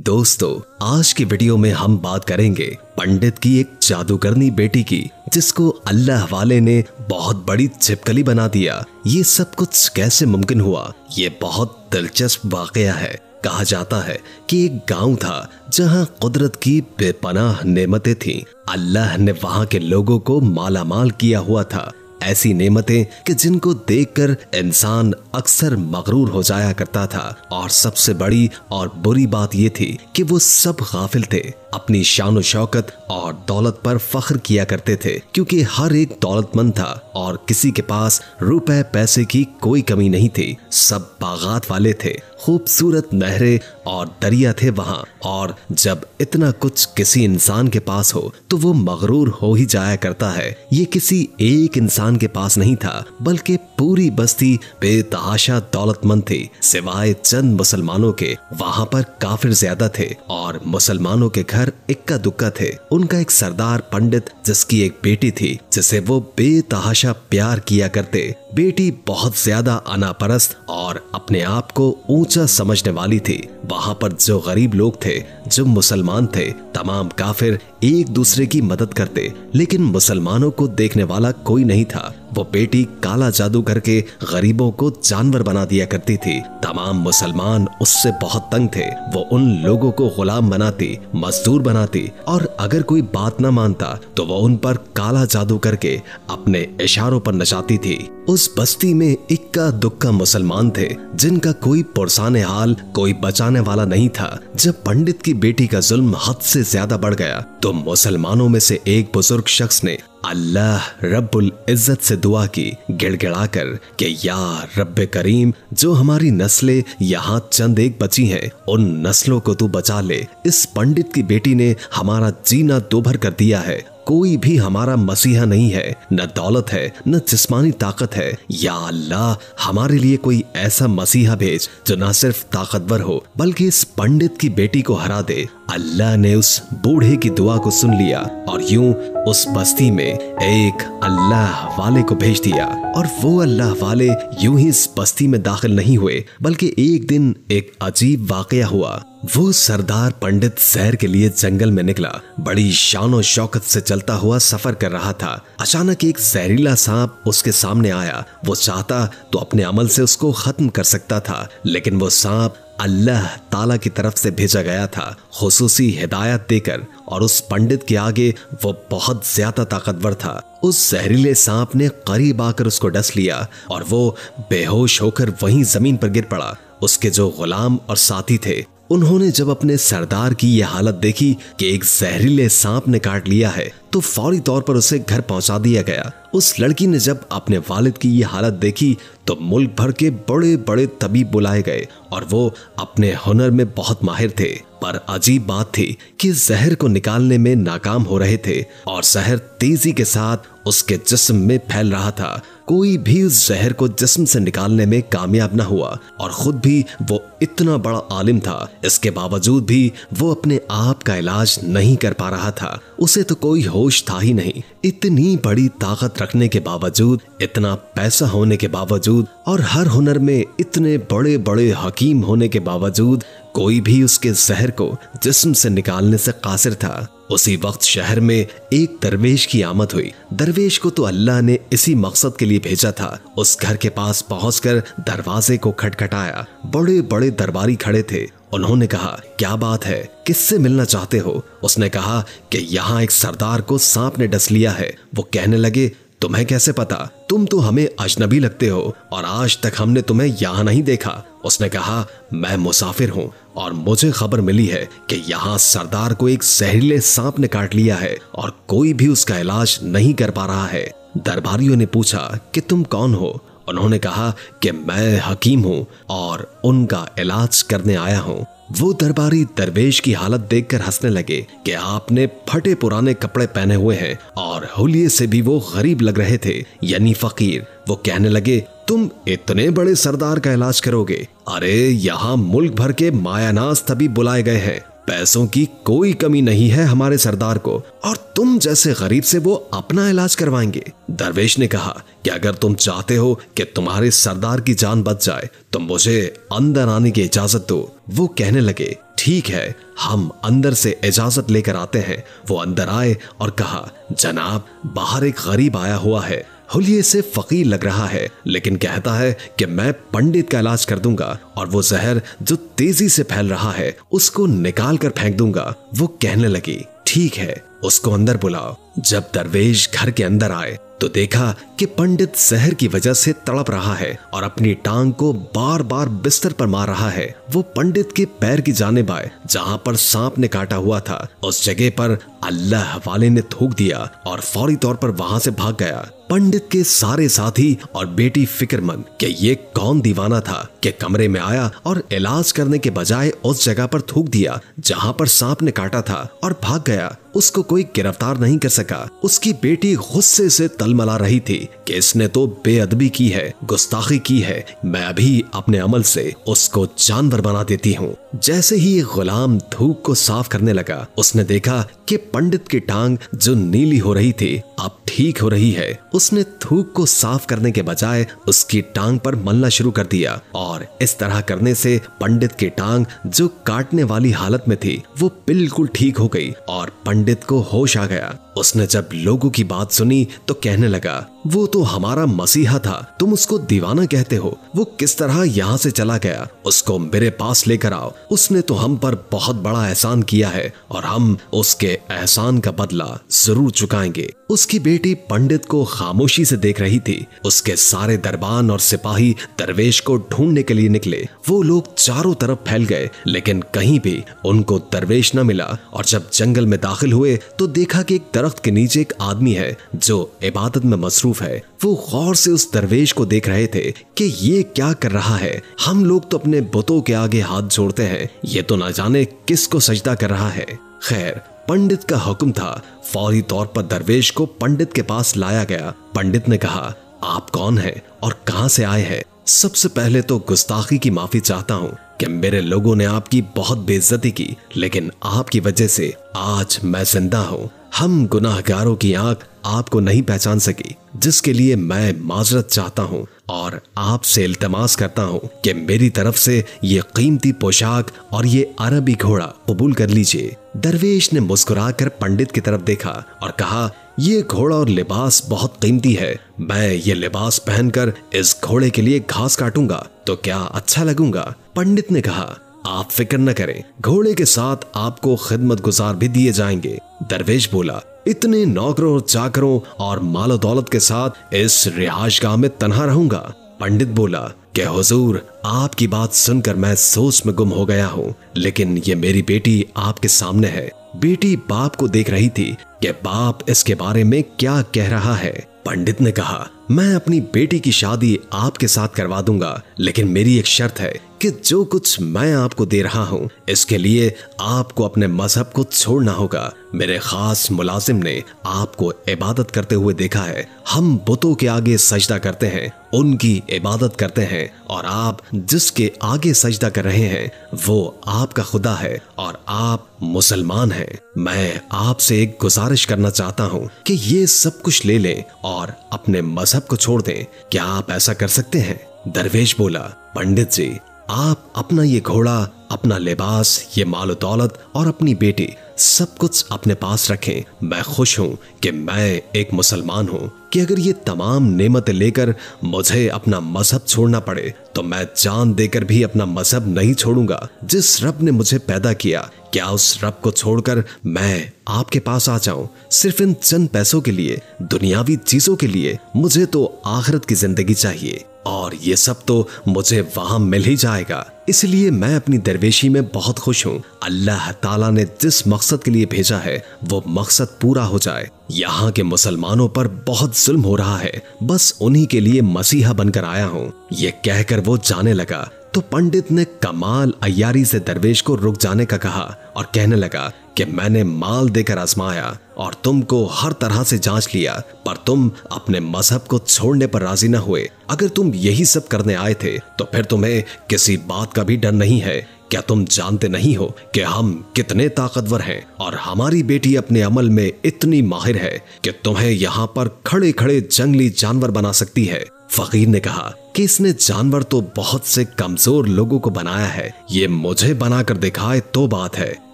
दोस्तों, आज की वीडियो में हम बात करेंगे पंडित की एक जादूगरनी बेटी की, जिसको अल्लाह वाले ने बहुत बड़ी छिपकली बना दिया। ये सब कुछ कैसे मुमकिन हुआ? ये बहुत दिलचस्प वाकया है। कहा जाता है कि एक गांव था जहां कुदरत की बेपनाह नेमतें थीं। अल्लाह ने वहां के लोगों को मालामाल किया हुआ था। ऐसी नेमतें कि जिनको देखकर इंसान अक्सर मगरूर हो जाया करता था। और सबसे बड़ी और बुरी बात ये थी कि वो सब गाफिल थे, अपनी शान और शौकत और दौलत पर फख्र किया करते थे, क्योंकि हर एक दौलतमंद था और किसी के पास रुपए पैसे की कोई कमी नहीं थी। सब बागात वाले थे, खूबसूरत नहरें और दरिया थे वहां। और जब इतना कुछ किसी इंसान के पास हो तो वो मगरूर हो ही जाया करता है। ये किसी एक इंसान के पास नहीं था, बल्कि पूरी बस्ती बेतहाशा दौलतमंद थी, सिवाय चंद मुसलमानों के। वहां पर काफिर ज्यादा थे और मुसलमानों के घर इक्का दुक्का थे। उनका एक सरदार पंडित, जिसकी एक बेटी थी जिसे वो बेतहाशा प्यार किया करते। बेटी बहुत ज्यादा अनापरस्त और अपने आप को ऊंचा समझने वाली थी। वहां पर जो गरीब लोग थे, जो मुसलमान थे, तमाम काफिर एक दूसरे की मदद करते, लेकिन मुसलमानों को देखने वाला कोई नहीं था। वो बेटी काला जादू करके गरीबों को जानवर बना दिया करती थी। तमाम मुसलमान उससे बहुत तंग थे। वो उन लोगों को गुलाम बनाती, मजदूर बनाती, और अगर कोई बात न मानता तो वो उन पर काला जादू करके अपने इशारों पर नचाती थी। उस बस्ती में इक्का दुक्का मुसलमान थे, जिनका कोई पुरसाने हाल, कोई बचाने वाला नहीं था। जब पंडित की बेटी का जुल्म हद से ज्यादा बढ़ गया तो मुसलमानों में से एक बुजुर्ग शख्स ने अल्लाह रब्बुल इज्जत से दुआ की, गिड़गिड़ाकर कि या रब्बे करीम, जो हमारी नस्लें यहाँ चंद एक बची हैं, उन नस्लों को तू बचा ले। इस पंडित की बेटी ने हमारा जीना दोभर कर दिया है। कोई भी हमारा मसीहा नहीं है, न दौलत है, न जिस्मानी ताकत है। या अल्लाह, हमारे लिए कोई ऐसा मसीहा भेज जो न सिर्फ ताकतवर हो, बल्कि इस पंडित की बेटी को हरा दे। अल्लाह ने उस बूढ़े की दुआ को सुन लिया और यूं उस बस्ती में एक अल्लाह वाले को भेज दिया। और वो अल्लाह वाले यूं ही इस बस्ती में दाखिल नहीं हुए, बल्कि एक दिन एक अजीब वाकया हुआ। वो सरदार पंडित सैर के लिए जंगल में निकला, बड़ी शान और शौकत से चलता हुआ सफर कर रहा था। अचानक एक जहरीला सांप उसके सामने आया। वो चाहता तो अपने अमल से उसको खत्म कर सकता था, लेकिन वो सांप अल्लाह ताला की तरफ से भेजा गया था, खुसूसी हिदायत देकर। और उस पंडित के आगे वो बहुत ज्यादा ताकतवर था। उस जहरीले सांप ने करीब आकर उसको डस लिया और वो बेहोश होकर वहीं जमीन पर गिर पड़ा। उसके जो गुलाम और साथी थे, उन्होंने जब अपने सरदार की यह हालत देखी कि एक जहरीले सांप ने काट लिया है, तो फौरी तौर पर उसे घर पहुंचा दिया गया। उस लड़की ने जब अपने वालिद की यह हालत देखी तो मुल्क भर के बड़े बड़े तबीब बुलाए गए और वो अपने हुनर में बहुत माहिर थे। पर अजीब बात थी कि जहर को निकालने में नाकाम हो रहे थे और जहर तेजी के साथ उसके जिस्म में फैल रहा था। कोई भी उस जहर को जिस्म से निकालने में कामयाब न हुआ और खुद भी वो इतना बड़ा आलिम था, इसके बावजूद भी वो अपने आप का इलाज नहीं कर पा रहा था। उसे तो कोई होश था ही नहीं। इतनी बड़ी ताकत रखने के बावजूद, इतना पैसा होने के बावजूद और हर हुनर में इतने बड़े बड़े हकीम होने के बावजूद कोई भी उसके जहर को जिस्म से निकालने से कासिर था। उसी वक्त शहर में एक दरवेश की आमद हुई। दरवेश को तो अल्लाह ने इसी मकसद के लिए भेजा था। उस घर के पास पहुंचकर दरवाजे को खटखटाया। बड़े बड़े दरबारी खड़े थे। उन्होंने कहा, क्या बात है, किससे मिलना चाहते हो? उसने कहा कि यहाँ एक सरदार को सांप ने डस लिया है। वो कहने लगे, तुम्हें कैसे पता? तुम तो हमें अजनबी लगते हो और आज तक हमने तुम्हें यहाँ नहीं देखा। उसने कहा, मैं मुसाफिर हूँ और मुझे खबर मिली है कि यहाँ सरदार को एक जहरीले सांप ने काट लिया है और कोई भी उसका इलाज नहीं कर पा रहा है। दरबारियों ने पूछा कि तुम कौन हो? उन्होंने कहा कि मैं हकीम हूँ और उनका इलाज करने आया हूँ। वो दरबारी दरवेश की हालत देखकर हंसने लगे कि आपने फटे पुराने कपड़े पहने हुए हैं और हुलिये से भी वो गरीब लग रहे थे, यानी फकीर। वो कहने लगे, तुम इतने बड़े सरदार का इलाज करोगे? अरे यहाँ मुल्क भर के मायानाज तबीब बुलाए गए हैं, पैसों की कोई कमी नहीं है हमारे सरदार को, और तुम जैसे गरीब से वो अपना इलाज करवाएंगे। दरवेश ने कहा कि अगर तुम चाहते हो कि तुम्हारे सरदार की जान बच जाए तो मुझे अंदर आने की इजाजत दो। वो कहने लगे, ठीक है, हम अंदर से इजाजत लेकर आते हैं। वो अंदर आए और कहा, जनाब बाहर एक गरीब आया हुआ है, हुलिये से फकीर लग रहा है, लेकिन कहता है कि मैं पंडित का इलाज कर दूंगा और वो जहर जो तेजी से फैल रहा है उसको निकाल कर फेंक दूंगा। वो कहने लगी, ठीक है, उसको अंदर बुलाओ। जब दरवेश घर के अंदर आए तो देखा कि पंडित जहर की वजह से तड़प रहा है और अपनी टांग को बार बार बिस्तर पर मार रहा है। वो पंडित के पैर की जानिब आए जहां पर सांप ने काटा हुआ था। उस जगह पर अल्लाह वाले ने थूक दिया और फौरी तौर पर वहां से भाग गया। पंडित के सारे साथी और बेटी फिक्रमंद कि ये कौन दीवाना था कि कमरे में आया और इलाज करने के बजाय उस जगह पर थूक दिया जहां पर सांप ने काटा था और भाग गया। उसको कोई गिरफ्तार नहीं कर सका। उसकी बेटी गुस्से से तलमला रही थी कि इसने तो बेअदबी की है, गुस्ताखी की है, मैं अभी अपने अमल से उसको जानवर बना देती हूँ। जैसे ही ये गुलाम थूक को साफ करने लगा, उसने देखा कि पंडित की टांग जो नीली हो रही थी अब ठीक हो रही है। उसने थूक को साफ करने के बजाय उसकी टांग पर मलना शुरू कर दिया और इस तरह करने से पंडित की टांग जो काटने वाली हालत में थी वो बिल्कुल ठीक हो गई और पंडित को होश आ गया। उसने जब लोगों की बात सुनी तो कहने लगा, वो तो हमारा मसीहा था, तुम उसको दीवाना कहते हो। वो किस तरह यहाँ से चला गया, उसको मेरे पास लेकर आओ। उसने तो हम पर बहुत बड़ा एहसान किया है और हम उसके एहसान का बदला जरूर चुकाएंगे। उसकी बेटी पंडित को खामोशी से देख रही थी। उसके सारे दरबान और सिपाही दरवेश को ढूंढने के लिए निकले। वो लोग चारों तरफ फैल गए लेकिन कहीं भी उनको दरवेश न मिला और जब जंगल में दाखिल हुए तो देखा कि एक दरख्त के नीचे एक आदमी है जो इबादत में मसरूफ है। वो गौर से उस दरवेश को देख रहे थे कि ये क्या कर रहा है। हम लोग तो अपने बुतों के आगे हाथ जोड़ते हैं, ये तो ना जाने किसको सजदा कर रहा है। खैर, पंडित का हुक्म था। फौरी तौर पर दरवेश को पंडित के पास लाया गया। पंडित ने कहा, आप कौन हैं और कहां से आए हैं? सबसे पहले तो गुस्ताखी की माफी चाहता हूँ कि मेरे लोगों ने आपकी बहुत बेइज्जती की, लेकिन आपकी वजह से आज मैं जिंदा हूँ। हम गुनाहगारों की आंख आपको नहीं पहचान सकी, जिसके लिए मैं माजरत चाहता हूँ और आपसे इल्तमास करता हूँ कि मेरी तरफ से ये कीमती पोशाक और ये अरबी घोड़ा कबूल कर लीजिए। दरवेश ने मुस्कुराकर पंडित की तरफ देखा और कहा, ये घोड़ा और लिबास बहुत कीमती है। मैं ये लिबास पहनकर इस घोड़े के लिए घास काटूंगा तो क्या अच्छा लगूंगा? पंडित ने कहा, आप फिक्र न करें, घोड़े के साथ आपको खिदमत गुजार भी दिए जाएंगे। दरवेश बोला, इतने नौकरों चाकरों और मालो दौलत के साथ इस रिहाइशगाह में तन्हा रहूंगा? पंडित बोला कि हुजूर, आपकी बात सुनकर मैं सोच में गुम हो गया हूँ, लेकिन ये मेरी बेटी आपके सामने है। बेटी बाप को देख रही थी कि बाप इसके बारे में क्या कह रहा है। पंडित ने कहा, मैं अपनी बेटी की शादी आपके साथ करवा दूंगा, लेकिन मेरी एक शर्त है कि जो कुछ मैं आपको दे रहा हूँ इसके लिए आपको अपने मजहब को छोड़ना होगा। मेरे खास मुलाजिम ने आपको इबादत करते हुए देखा है। हम बुतों के आगे सजदा करते हैं, उनकी इबादत करते हैं और आप जिसके आगे सजदा कर रहे हैं वो आपका खुदा है और आप मुसलमान हैं। मैं आपसे एक गुजारिश करना चाहता हूँ कि ये सब कुछ ले लें और अपने मजहब को छोड़ दें। क्या आप ऐसा कर सकते हैं? दरवेश बोला, पंडित जी, आप अपना ये घोड़ा, अपना लिबास, ये मालो दौलत और अपनी बेटी सब कुछ अपने पास रखें। मैं खुश हूँ कि मैं एक मुसलमान हूँ कि अगर ये तमाम नेमतें लेकर मुझे अपना मजहब छोड़ना पड़े तो मैं जान देकर भी अपना मजहब नहीं छोड़ूंगा। जिस रब ने मुझे पैदा किया, क्या उस रब को छोड़कर मैं आपके पास आ जाऊं सिर्फ इन चंद पैसों के लिए, दुनियावी चीजों के लिए? मुझे तो आखिरत की जिंदगी चाहिए और ये सब तो मुझे वहां मिल ही जाएगा। इसलिए मैं अपनी दरवेशी में बहुत खुश हूँ। अल्लाह ताला ने जिस मकसद के लिए भेजा है वो मकसद पूरा हो जाए। यहाँ के मुसलमानों पर बहुत जुल्म हो रहा है, बस उन्हीं के लिए मसीहा बनकर आया हूँ। ये कहकर वो जाने लगा तो पंडित ने कमाल अय्यारी से दरवेश को रुक जाने का कहा और कहने लगा कि मैंने माल देकर आजमाया और तुमको हर तरह से जांच लिया, पर तुम अपने मजहब को छोड़ने पर राजी न हुए। अगर तुम यही सब करने आए थे तो फिर तुम्हें किसी बात का भी डर नहीं है। क्या तुम जानते नहीं हो कि हम कितने ताकतवर हैं और हमारी बेटी अपने अमल में इतनी माहिर है कि तुम्हें यहाँ पर खड़े खड़े जंगली जानवर बना सकती है? फकीर ने कहा कि इसने जानवर तो बहुत से कमजोर लोगों को बनाया है, ये मुझे बनाकर दिखाए तो बात है।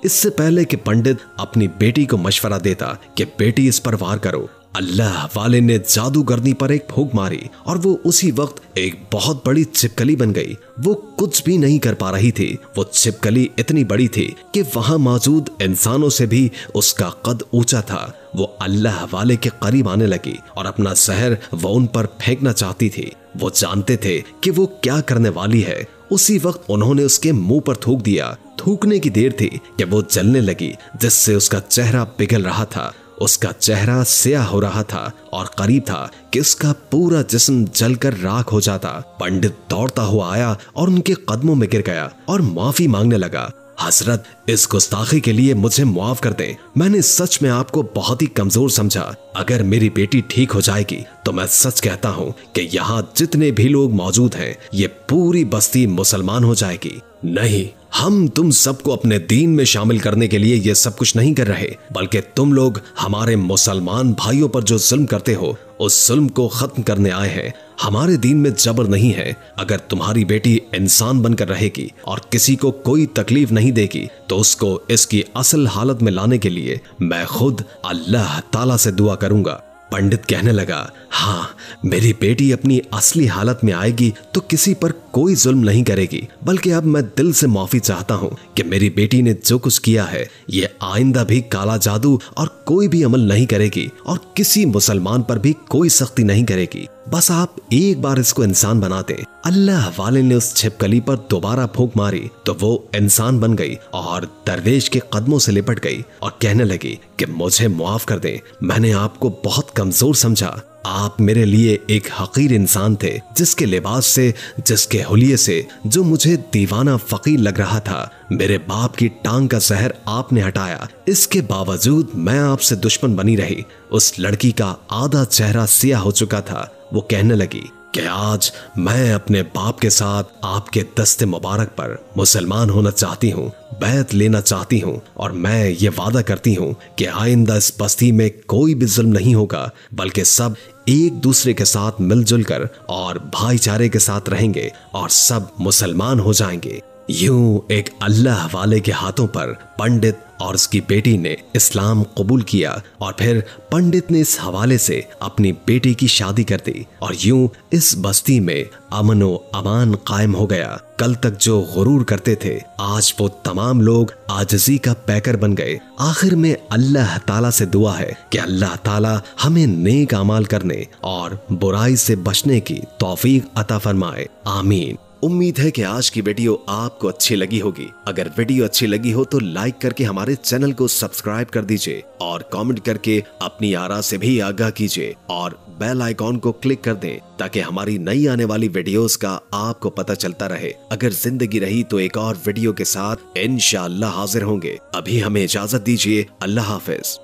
इससे पहले कि पंडित अपनी बेटी को मशवरा देता कि बेटी इस पर वार करो, अल्लाह वाले ने जादूगरनी पर एक फूंक मारी और वो उसी वक्त एक बहुत बड़ी छिपकली बन गई। वो कुछ भी नहीं कर पा रही थी। वो छिपकली इतनी बड़ी थी कि वहां मौजूद इंसानों से भी उसका कद ऊंचा था। वो अल्लाह वाले के करीब आने लगी और अपना जहर वो उन पर फेंकना चाहती थी। वो जानते थे कि वो क्या करने वाली है। उसी वक्त उन्होंने उसके मुंह पर थूक दिया। थूकने की देर थी कि वो जलने लगी, जिससे उसका चेहरा पिघल रहा था। उसका चेहरा स्याह हो रहा था और करीब था कि उसका पूरा जिस्म जलकर राख हो जाता। पंडित दौड़ता हुआ आया और उनके कदमों में गिर गया और माफी मांगने लगा। हजरत, इस गुस्ताखी के लिए मुझे माफ कर दें। मैंने सच में आपको बहुत ही कमजोर समझा। अगर मेरी बेटी ठीक हो जाएगी तो मैं सच कहता हूँ कि यहाँ जितने भी लोग मौजूद हैं, ये पूरी बस्ती मुसलमान हो जाएगी। नहीं, हम तुम सबको अपने दीन में शामिल करने के लिए ये सब कुछ नहीं कर रहे, बल्कि तुम लोग हमारे मुसलमान भाइयों पर जो जुल्म करते हो, उस जुल्म को खत्म करने आए हैं। हमारे दीन में जबर नहीं है। अगर तुम्हारी बेटी इंसान बनकर रहेगी और किसी को कोई तकलीफ नहीं देगी तो उसको इसकी असल हालत में लाने के लिए मैं खुद अल्लाह ताला से दुआ करूंगा। पंडित कहने लगा, हाँ, मेरी बेटी अपनी असली हालत में आएगी तो किसी पर कोई जुल्म नहीं करेगी, बल्कि अब मैं दिल से माफी चाहता हूँ कि मेरी बेटी ने जो कुछ किया है, ये आइंदा भी काला जादू और कोई भी अमल नहीं करेगी और किसी मुसलमान पर भी कोई सख्ती नहीं करेगी। बस आप एक बार इसको इंसान बना दें। अल्लाह वाले ने उस छिपकली पर दोबारा फूंक मारी तो वो इंसान बन गई और दरवेश के कदमों से लिपट गई और कहने लगी कि मुझे माफ कर दें, मैंने आपको बहुत कमजोर समझा। आप मेरे लिए एक हकीर इंसान थे, जिसके लिबास से, जिसके हुलिये से जो मुझे दीवाना फकीर लग रहा था। मेरे बाप की टांग का जहर आपने हटाया, इसके बावजूद मैं आपसे दुश्मन बनी रही। उस लड़की का आधा चेहरा सियाह हो चुका था। वो कहने लगी कि आज मैं अपने बाप के साथ आपके दस्ते मुबारक पर मुसलमान होना चाहती हूँ, बैत लेना चाहती हूँ और मैं ये वादा करती हूँ कि आइंदा इस बस्ती में कोई भी जुल्म नहीं होगा, बल्कि सब एक दूसरे के साथ मिलजुल कर और भाईचारे के साथ रहेंगे और सब मुसलमान हो जाएंगे। यूं एक अल्लाह वाले के हाथों पर पंडित और उसकी बेटी ने इस्लाम कबूल किया और फिर पंडित ने इस हवाले से अपनी बेटी की शादी कर दी और यूं इस बस्ती में अमन व अमान कायम हो गया। कल तक जो गुरूर करते थे, आज वो तमाम लोग आजिज़ी का पैकर बन गए। आखिर में अल्लाह ताला से दुआ है कि अल्लाह ताला हमें नेक अमाल करने और बुराई से बचने की तौफीक अता फरमाए। आमीन। उम्मीद है कि आज की वीडियो आपको अच्छी लगी होगी। अगर वीडियो अच्छी लगी हो तो लाइक करके हमारे चैनल को सब्सक्राइब कर दीजिए और कमेंट करके अपनी आरा से भी आगाह कीजिए और बेल आइकॉन को क्लिक कर दें ताकि हमारी नई आने वाली वीडियोस का आपको पता चलता रहे। अगर जिंदगी रही तो एक और वीडियो के साथ इंशाअल्लाह हाजिर होंगे। अभी हमें इजाजत दीजिए। अल्लाह हाफिज।